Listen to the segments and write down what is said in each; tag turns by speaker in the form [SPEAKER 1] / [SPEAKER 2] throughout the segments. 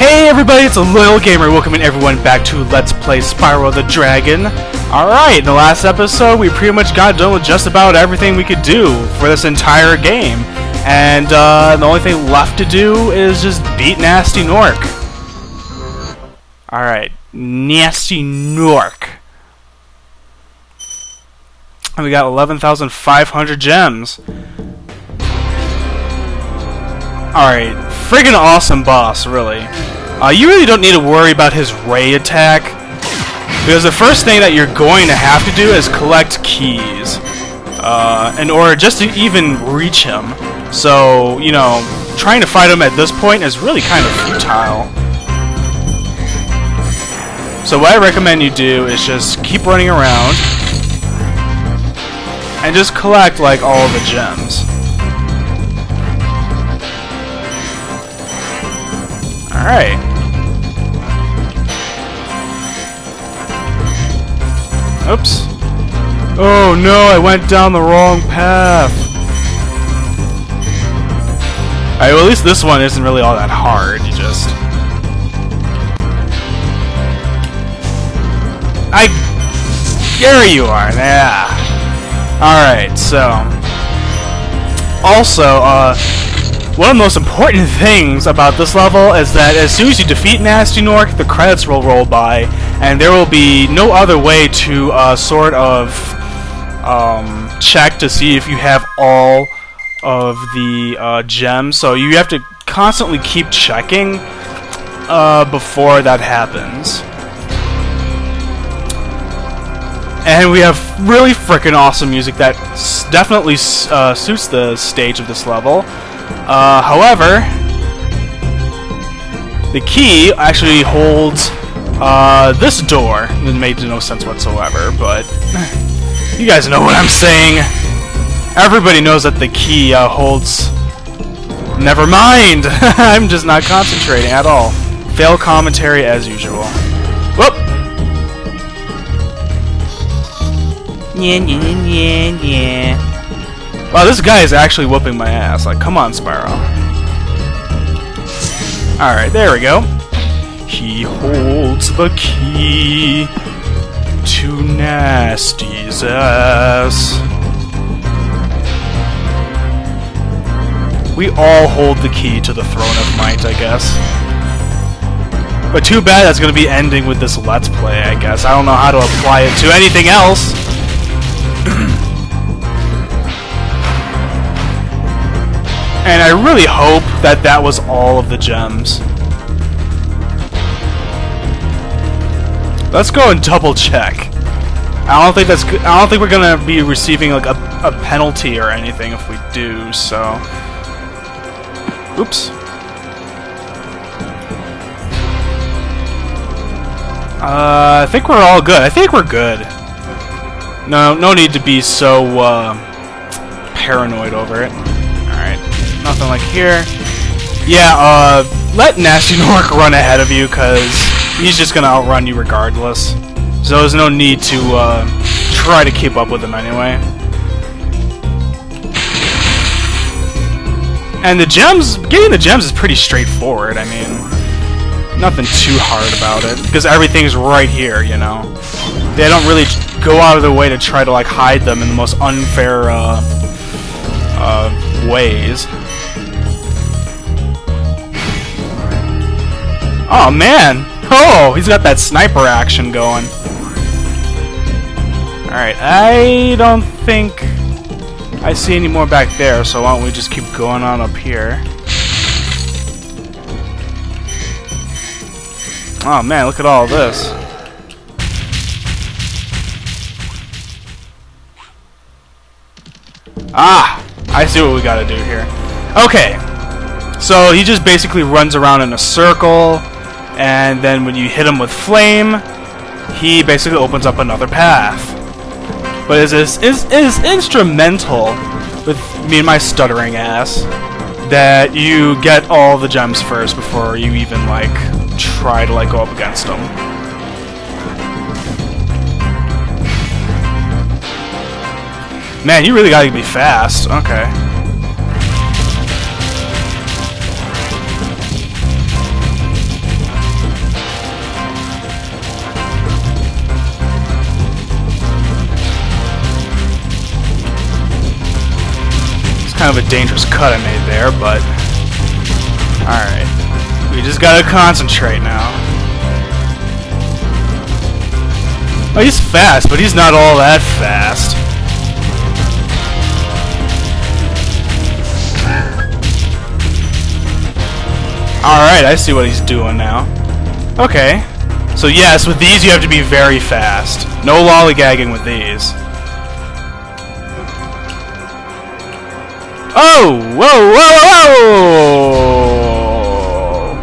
[SPEAKER 1] Hey everybody, it's Aloyalgamer, welcoming everyone back to Let's Play Spyro the Dragon. Alright, in the last episode, we pretty much got done with just about everything we could do for this entire game. And the only thing left to do is just beat Nasty Gnorc. Alright, Nasty Gnorc. And we got 11,500 gems. Alright, friggin' awesome boss, really. You really don't need to worry about his ray attack, because the first thing that you're going to have to do is collect keys in order just to even reach him. So, you know, trying to fight him at this point is really kind of futile. So what I recommend you do is just keep running around and just collect, like, all the gems. Alright. Oops. Oh no, I went down the wrong path. Alright, well at least this one isn't really all that hard. You just... There you are, yeah. Alright, so... Also, one of the most important things about this level is that as soon as you defeat Nasty Gnorc, the credits will roll by, and there will be no other way to sort of check to see if you have all of the gems. So you have to constantly keep checking before that happens. And we have really frickin' awesome music that definitely suits the stage of this level. However, the key actually holds this door. It made no sense whatsoever, but you guys know what I'm saying. Everybody knows that the key holds... Never mind! I'm just not concentrating at all. Fail commentary as usual. Whoop! Yeah. Wow, this guy is actually whooping my ass. Like, come on, Spyro. Alright, there we go. He holds the key to Nasty's ass. We all hold the key to the throne of might, I guess. But too bad that's going to be ending with this Let's Play, I guess. I don't know how to apply it to anything else. And I really hope that that was all of the gems. Let's go and double check. I don't think we're gonna be receiving like a penalty or anything if we do. So, oops. I think we're all good. I think we're good. No need to be so paranoid over it. Alright, nothing like here. Yeah, let Nasty Gnorc run ahead of you, because he's just gonna outrun you regardless. So there's no need to try to keep up with him anyway. And the gems, getting the gems is pretty straightforward. I mean, nothing too hard about it, because everything's right here, you know. They don't really go out of their way to try to like hide them in the most unfair ways. Oh man! Oh, he's got that sniper action going. Alright, I don't think I see any more back there, so why don't we just keep going on up here. Oh man, look at all this. Ah! I see what we gotta do here. Okay. So he just basically runs around in a circle, and then when you hit him with flame, he basically opens up another path. But it is instrumental with me and my stuttering ass that you get all the gems first before you even like try to like go up against them. Man, you really gotta be fast. Okay. kind of a dangerous cut I made there, but alright. We just gotta concentrate now. Oh, he's fast, but he's not all that fast. Alright, I see what he's doing now. Okay. So yes, with these you have to be very fast. No lollygagging with these. Oh! Whoa, whoa, whoa!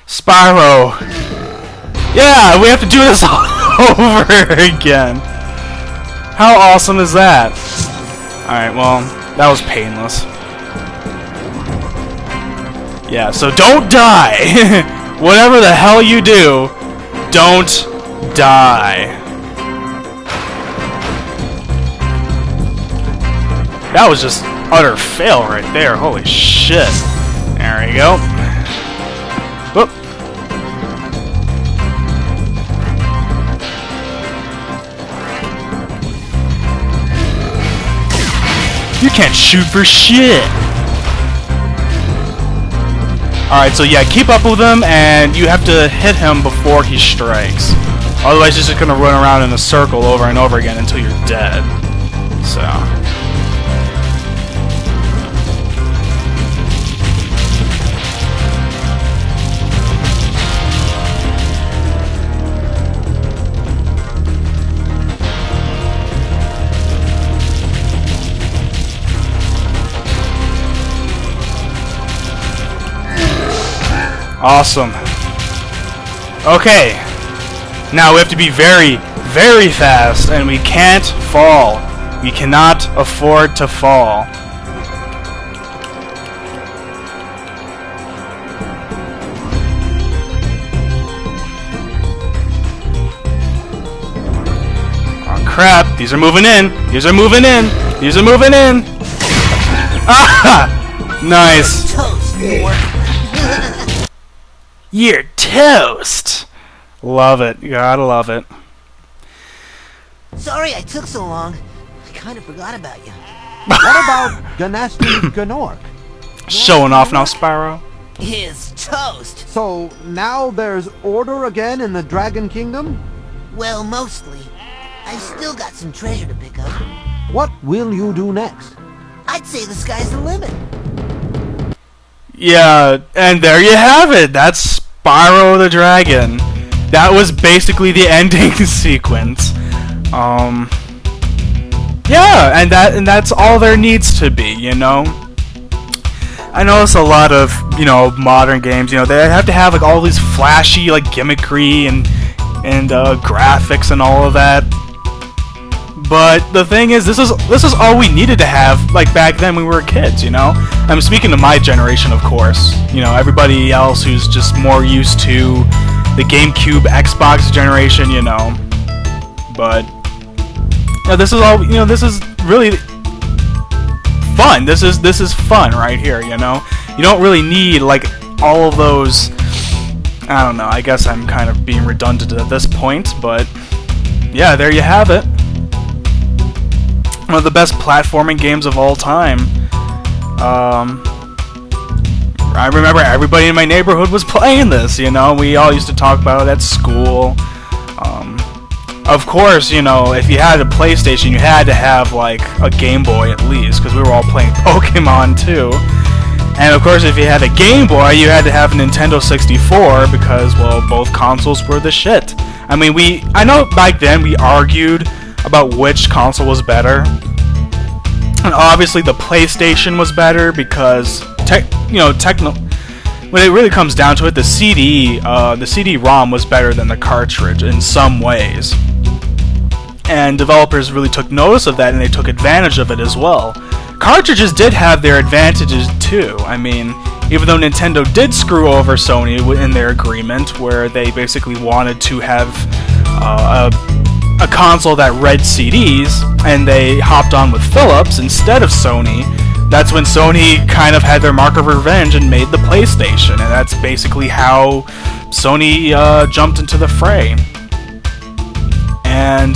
[SPEAKER 1] Spyro. Yeah, we have to do this all over again. How awesome is that? Alright, well, that was painless. Yeah, so don't die! Whatever the hell you do, don't die. That was just utter fail right there. Holy shit. There we go. Whoop. You can't shoot for shit. Alright, so yeah, keep up with him, and you have to hit him before he strikes. Otherwise, he's just gonna run around in a circle over and over again until you're dead. So. Awesome. Okay. Now we have to be very, very fast, and we can't fall. We cannot afford to fall. Oh crap, these are moving in. These are moving in. These are moving in. Ah! Nice. You're toast! Love it. You gotta love it.
[SPEAKER 2] Sorry I took so long. I kind of forgot about you. What about Gnorc?
[SPEAKER 1] Showing off now, Spyro.
[SPEAKER 2] His toast.
[SPEAKER 3] So, now there's order again in the Dragon Kingdom?
[SPEAKER 2] Well, mostly. I've still got some treasure to pick up.
[SPEAKER 3] What will you do next?
[SPEAKER 2] I'd say the sky's the limit.
[SPEAKER 1] Yeah, and there you have it. That's Spyro the Dragon. That was basically the ending sequence. Yeah, and that's all there needs to be, you know. I notice a lot of, you know, modern games, you know, they have to have like all these flashy, like gimmickry and graphics and all of that. But the thing is, this is all we needed to have, like back then when we were kids, you know. I'm speaking to my generation, of course. You know, everybody else who's just more used to the GameCube, Xbox generation, you know. But you know, this is all. You know, this is really fun. This is fun right here. You know, you don't really need like all of those. I don't know. I guess I'm kind of being redundant at this point, but yeah, there you have it. One of the best platforming games of all time. I remember everybody in my neighborhood was playing this, you know. We all used to talk about it at school. Of course, you know, if you had a PlayStation, you had to have, like, a Game Boy at least, because we were all playing Pokemon, too. And, of course, if you had a Game Boy, you had to have a Nintendo 64, because, well, both consoles were the shit. I mean, I know back then we argued about which console was better. And obviously the PlayStation was better because when it really comes down to it, the CD-ROM was better than the cartridge in some ways. And developers really took notice of that, and they took advantage of it as well. Cartridges did have their advantages too. I mean, even though Nintendo did screw over Sony in their agreement, where they basically wanted to have a console that read CDs, and they hopped on with Philips instead of Sony. That's when Sony kind of had their mark of revenge and made the PlayStation, and that's basically how Sony jumped into the fray. And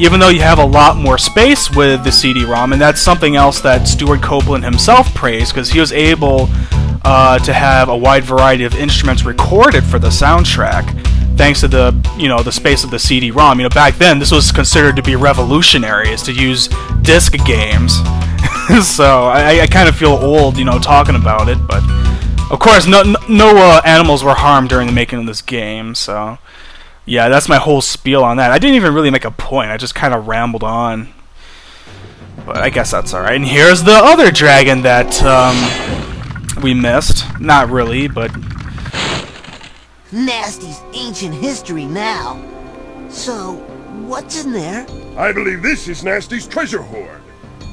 [SPEAKER 1] even though you have a lot more space with the CD-ROM, and that's something else that Stuart Copeland himself praised, because he was able to have a wide variety of instruments recorded for the soundtrack, thanks to the the space of the CD-ROM. Back then this was considered to be revolutionary, is to use disc games. So I kind of feel old, talking about it, but of course no animals were harmed during the making of this game. So yeah, that's my whole spiel on that. I didn't even really make a point, I just kind of rambled on. But I guess that's alright. And here's the other dragon that we missed. Not really, but...
[SPEAKER 2] Nasty's ancient history now. So, what's in there?
[SPEAKER 4] I believe this is Nasty's treasure hoard.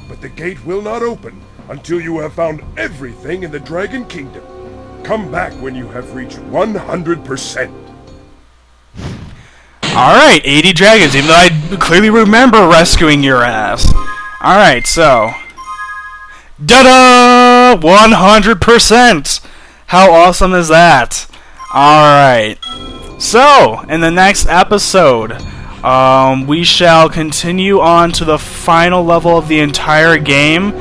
[SPEAKER 4] But the gate will not open until you have found everything in the Dragon Kingdom. Come back when you have reached 100%.
[SPEAKER 1] Alright, 80 dragons, even though I clearly remember rescuing your ass. Alright, so... Da-da! 100%! How awesome is that? Alright. So, in the next episode, we shall continue on to the final level of the entire game,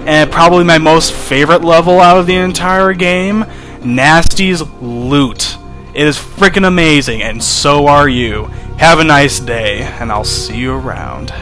[SPEAKER 1] and probably my most favorite level out of the entire game, Nasty's Loot. It is freaking amazing, and so are you. Have a nice day, and I'll see you around.